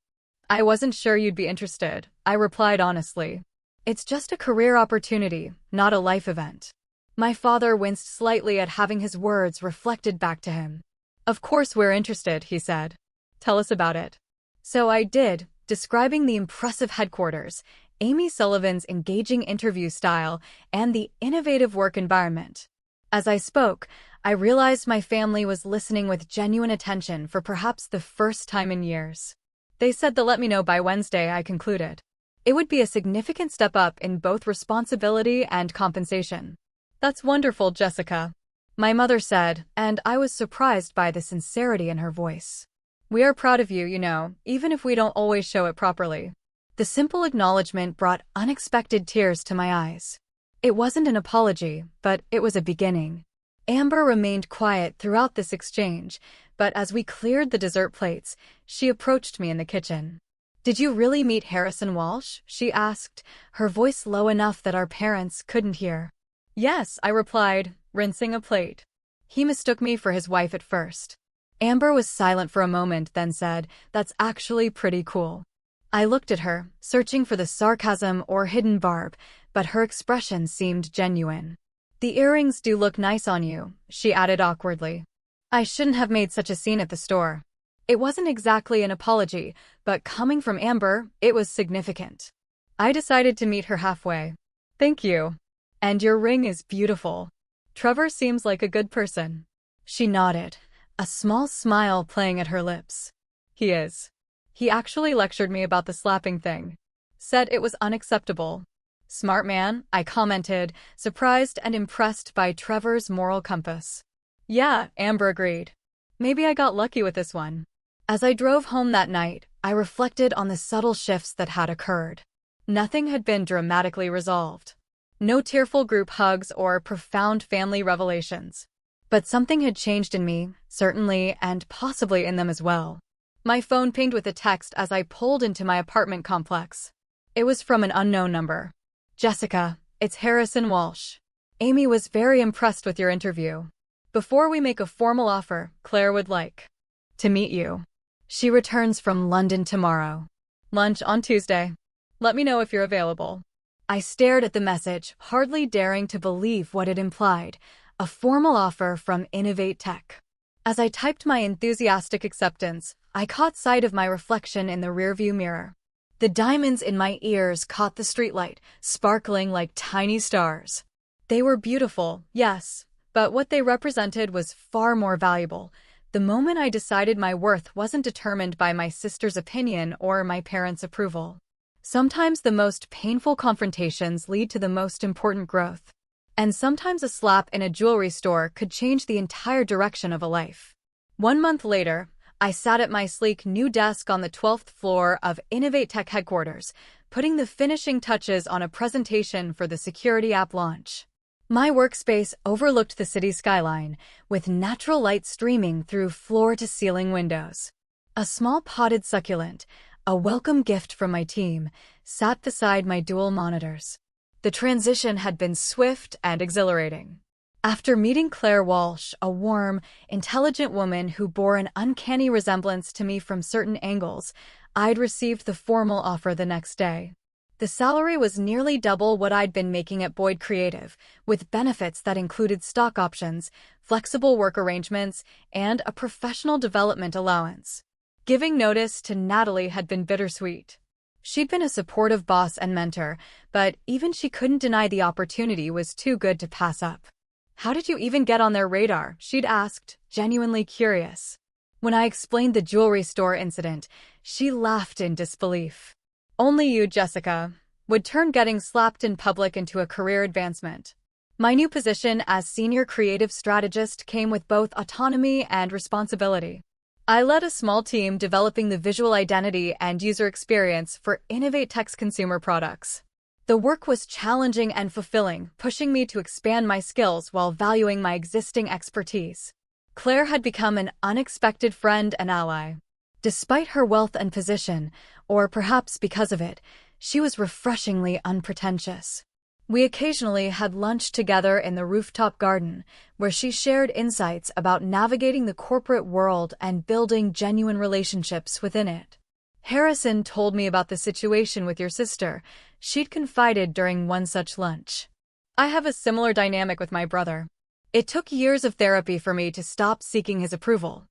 I wasn't sure you'd be interested, I replied honestly. It's just a career opportunity, not a life event. My father winced slightly at having his words reflected back to him. Of course we're interested, he said. Tell us about it. So I did, describing the impressive headquarters, Amy Sullivan's engaging interview style, and the innovative work environment. As I spoke, I realized my family was listening with genuine attention for perhaps the first time in years. They said they'll let me know by Wednesday, I concluded. It would be a significant step up in both responsibility and compensation. That's wonderful, Jessica, my mother said, and I was surprised by the sincerity in her voice. We are proud of you, you know, even if we don't always show it properly. The simple acknowledgement brought unexpected tears to my eyes. It wasn't an apology, but it was a beginning. Amber remained quiet throughout this exchange, but as we cleared the dessert plates, she approached me in the kitchen. Did you really meet Harrison Walsh? She asked, her voice low enough that our parents couldn't hear. Yes, I replied, rinsing a plate. He mistook me for his wife at first. Amber was silent for a moment, then said, That's actually pretty cool. I looked at her, searching for the sarcasm or hidden barb, but her expression seemed genuine. The earrings do look nice on you, she added awkwardly. I shouldn't have made such a scene at the store. It wasn't exactly an apology, but coming from Amber, it was significant. I decided to meet her halfway. Thank you. And your ring is beautiful. Trevor seems like a good person. She nodded, a small smile playing at her lips. He is. He actually lectured me about the slapping thing. Said it was unacceptable. Smart man, I commented, surprised and impressed by Trevor's moral compass. Yeah, Amber agreed. Maybe I got lucky with this one. As I drove home that night, I reflected on the subtle shifts that had occurred. Nothing had been dramatically resolved. No tearful group hugs or profound family revelations. But something had changed in me, certainly, and possibly in them as well. My phone pinged with a text as I pulled into my apartment complex. It was from an unknown number. Jessica, it's Harrison Walsh. Amy was very impressed with your interview. Before we make a formal offer, Claire would like to meet you. She returns from London tomorrow. Lunch on Tuesday. Let me know if you're available. I stared at the message, hardly daring to believe what it implied. A formal offer from Innovate Tech. As I typed my enthusiastic acceptance, I caught sight of my reflection in the rearview mirror. The diamonds in my ears caught the streetlight, sparkling like tiny stars. They were beautiful, yes, but what they represented was far more valuable. The moment I decided my worth wasn't determined by my sister's opinion or my parents' approval. Sometimes the most painful confrontations lead to the most important growth. And sometimes a slap in a jewelry store could change the entire direction of a life. 1 month later, I sat at my sleek new desk on the 12th floor of Innovate Tech headquarters, putting the finishing touches on a presentation for the security app launch. My workspace overlooked the city skyline, with natural light streaming through floor-to-ceiling windows. A small potted succulent, a welcome gift from my team, sat beside my dual monitors. The transition had been swift and exhilarating. After meeting Claire Walsh, a warm, intelligent woman who bore an uncanny resemblance to me from certain angles, I'd received the formal offer the next day. The salary was nearly double what I'd been making at Boyd Creative, with benefits that included stock options, flexible work arrangements, and a professional development allowance. Giving notice to Natalie had been bittersweet. She'd been a supportive boss and mentor, but even she couldn't deny the opportunity was too good to pass up. How did you even get on their radar? She'd asked, genuinely curious. When I explained the jewelry store incident, she laughed in disbelief. Only you, Jessica, would turn getting slapped in public into a career advancement. My new position as senior creative strategist came with both autonomy and responsibility. I led a small team developing the visual identity and user experience for Innovate Tech's consumer products. The work was challenging and fulfilling, pushing me to expand my skills while valuing my existing expertise. Claire had become an unexpected friend and ally. Despite her wealth and position, or perhaps because of it, she was refreshingly unpretentious. We occasionally had lunch together in the rooftop garden, where she shared insights about navigating the corporate world and building genuine relationships within it. Harrison told me about the situation with your sister. She'd confided during one such lunch. I have a similar dynamic with my brother. It took years of therapy for me to stop seeking his approval.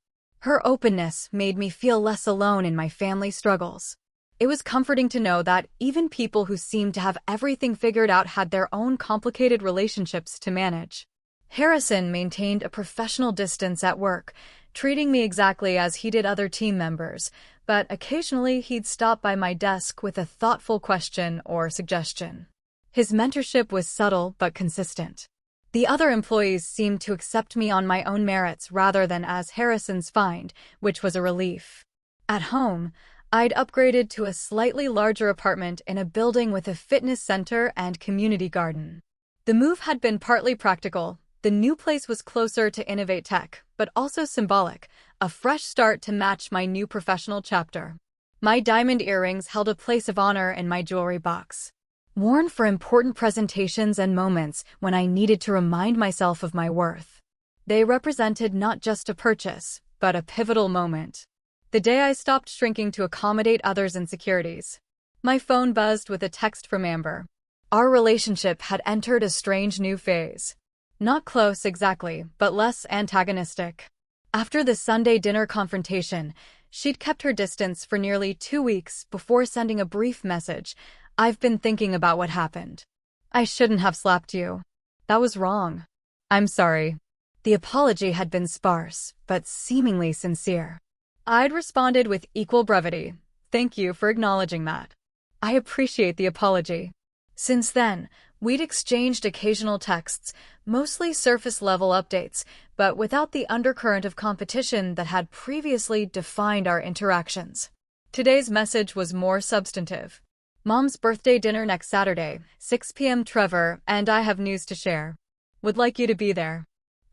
Her openness made me feel less alone in my family struggles. It was comforting to know that even people who seemed to have everything figured out had their own complicated relationships to manage. Harrison maintained a professional distance at work, treating me exactly as he did other team members, but occasionally he'd stop by my desk with a thoughtful question or suggestion. His mentorship was subtle but consistent. The other employees seemed to accept me on my own merits rather than as Harrison's find, which was a relief. At home, I'd upgraded to a slightly larger apartment in a building with a fitness center and community garden. The move had been partly practical. The new place was closer to Innovate Tech, but also symbolic, a fresh start to match my new professional chapter. My diamond earrings held a place of honor in my jewelry box. Worn for important presentations and moments when I needed to remind myself of my worth. They represented not just a purchase, but a pivotal moment. The day I stopped shrinking to accommodate others' insecurities. My phone buzzed with a text from Amber. Our relationship had entered a strange new phase. Not close exactly, but less antagonistic. After the Sunday dinner confrontation, She'd kept her distance for nearly 2 weeks before sending a brief message. I've been thinking about what happened. I shouldn't have slapped you. That was wrong. I'm sorry. The apology had been sparse, but seemingly sincere. I'd responded with equal brevity. Thank you for acknowledging that. I appreciate the apology. Since then, we'd exchanged occasional texts, mostly surface-level updates, but without the undercurrent of competition that had previously defined our interactions. Today's message was more substantive. Mom's birthday dinner next Saturday, 6 p.m. Trevor and I have news to share. Would like you to be there.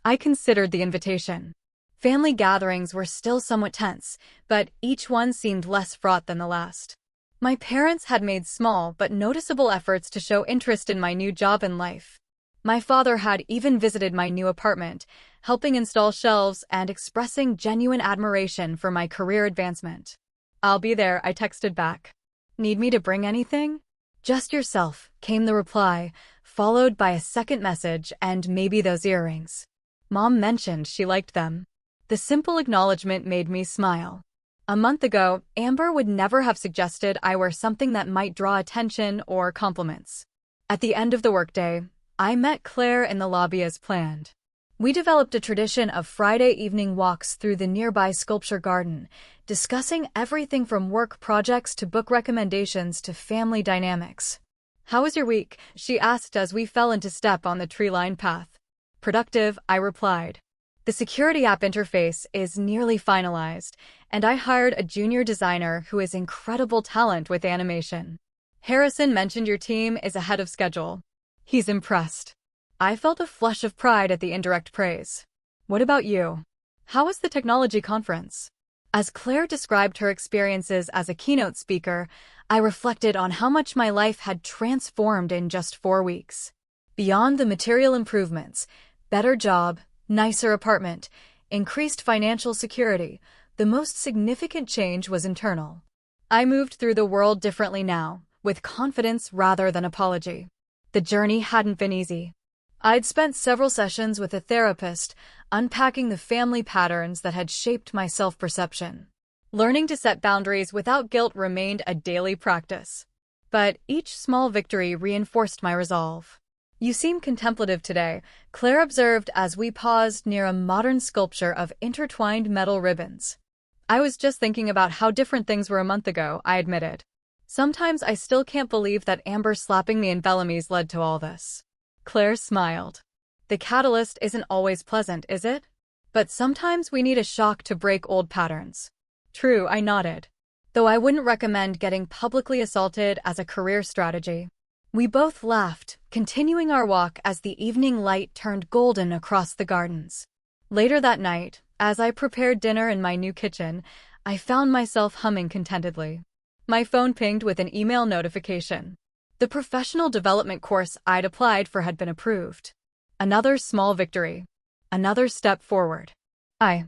I considered the invitation. Family gatherings were still somewhat tense, but each one seemed less fraught than the last. My parents had made small but noticeable efforts to show interest in my new job and life. My father had even visited my new apartment, helping install shelves and expressing genuine admiration for my career advancement. I'll be there, I texted back. Need me to bring anything? Just yourself, came the reply, followed by a second message and maybe those earrings. Mom mentioned she liked them. The simple acknowledgement made me smile. A month ago, Amber would never have suggested I wear something that might draw attention or compliments. At the end of the workday, I met Claire in the lobby as planned. We developed a tradition of Friday evening walks through the nearby sculpture garden, discussing everything from work projects to book recommendations to family dynamics. How was your week? She asked as we fell into step on the tree-lined path. Productive, I replied. The security app interface is nearly finalized, and I hired a junior designer who has incredible talent with animation. Harrison mentioned your team is ahead of schedule. He's impressed. I felt a flush of pride at the indirect praise. What about you? How was the technology conference? As Claire described her experiences as a keynote speaker, I reflected on how much my life had transformed in just 4 weeks. Beyond the material improvements, better job, nicer apartment, increased financial security, the most significant change was internal. I moved through the world differently now, with confidence rather than apology. The journey hadn't been easy. I'd spent several sessions with a therapist, unpacking the family patterns that had shaped my self-perception. Learning to set boundaries without guilt remained a daily practice. But each small victory reinforced my resolve. You seem contemplative today, Claire observed as we paused near a modern sculpture of intertwined metal ribbons. I was just thinking about how different things were a month ago, I admitted. Sometimes I still can't believe that Amber slapping me in Bellamy's led to all this. Claire smiled. The catalyst isn't always pleasant, is it? But sometimes we need a shock to break old patterns. True, I nodded. Though I wouldn't recommend getting publicly assaulted as a career strategy. We both laughed, continuing our walk as the evening light turned golden across the gardens. Later that night, as I prepared dinner in my new kitchen, I found myself humming contentedly. My phone pinged with an email notification. The professional development course I'd applied for had been approved. Another small victory. Another step forward. I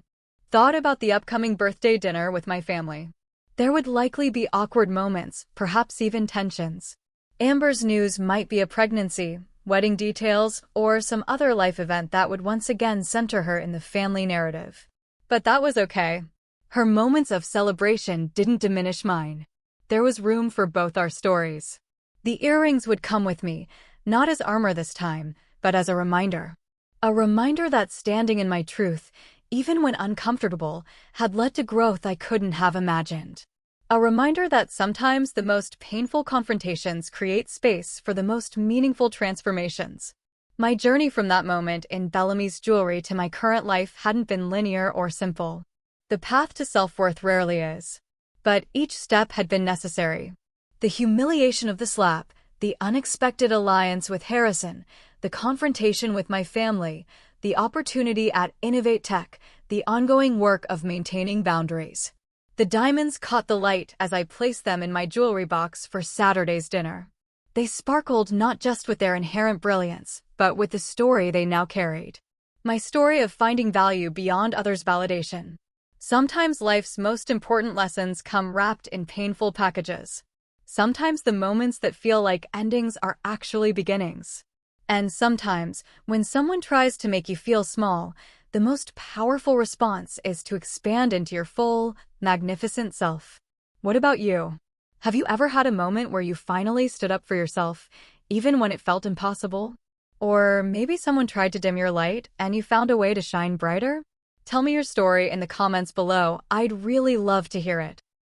thought about the upcoming birthday dinner with my family. There would likely be awkward moments, perhaps even tensions. Amber's news might be a pregnancy, wedding details, or some other life event that would once again center her in the family narrative. But that was okay. Her moments of celebration didn't diminish mine. There was room for both our stories. The earrings would come with me, not as armor this time, but as a reminder. A reminder that standing in my truth, even when uncomfortable, had led to growth I couldn't have imagined. A reminder that sometimes the most painful confrontations create space for the most meaningful transformations. My journey from that moment in Bellamy's jewelry to my current life hadn't been linear or simple. The path to self-worth rarely is. But each step had been necessary. The humiliation of the slap, the unexpected alliance with Harrison, the confrontation with my family, the opportunity at Innovate Tech, the ongoing work of maintaining boundaries. The diamonds caught the light as I placed them in my jewelry box for Saturday's dinner. They sparkled not just with their inherent brilliance, but with the story they now carried. My story of finding value beyond others' validation. Sometimes life's most important lessons come wrapped in painful packages. Sometimes the moments that feel like endings are actually beginnings. And sometimes, when someone tries to make you feel small, the The most powerful response is to expand into your full, magnificent self. What about you? Have you ever had a moment where you finally stood up for yourself, even when it felt impossible? Or maybe someone tried to dim your light and you found a way to shine brighter? Tell me your story in the comments below. I'd really love to hear it.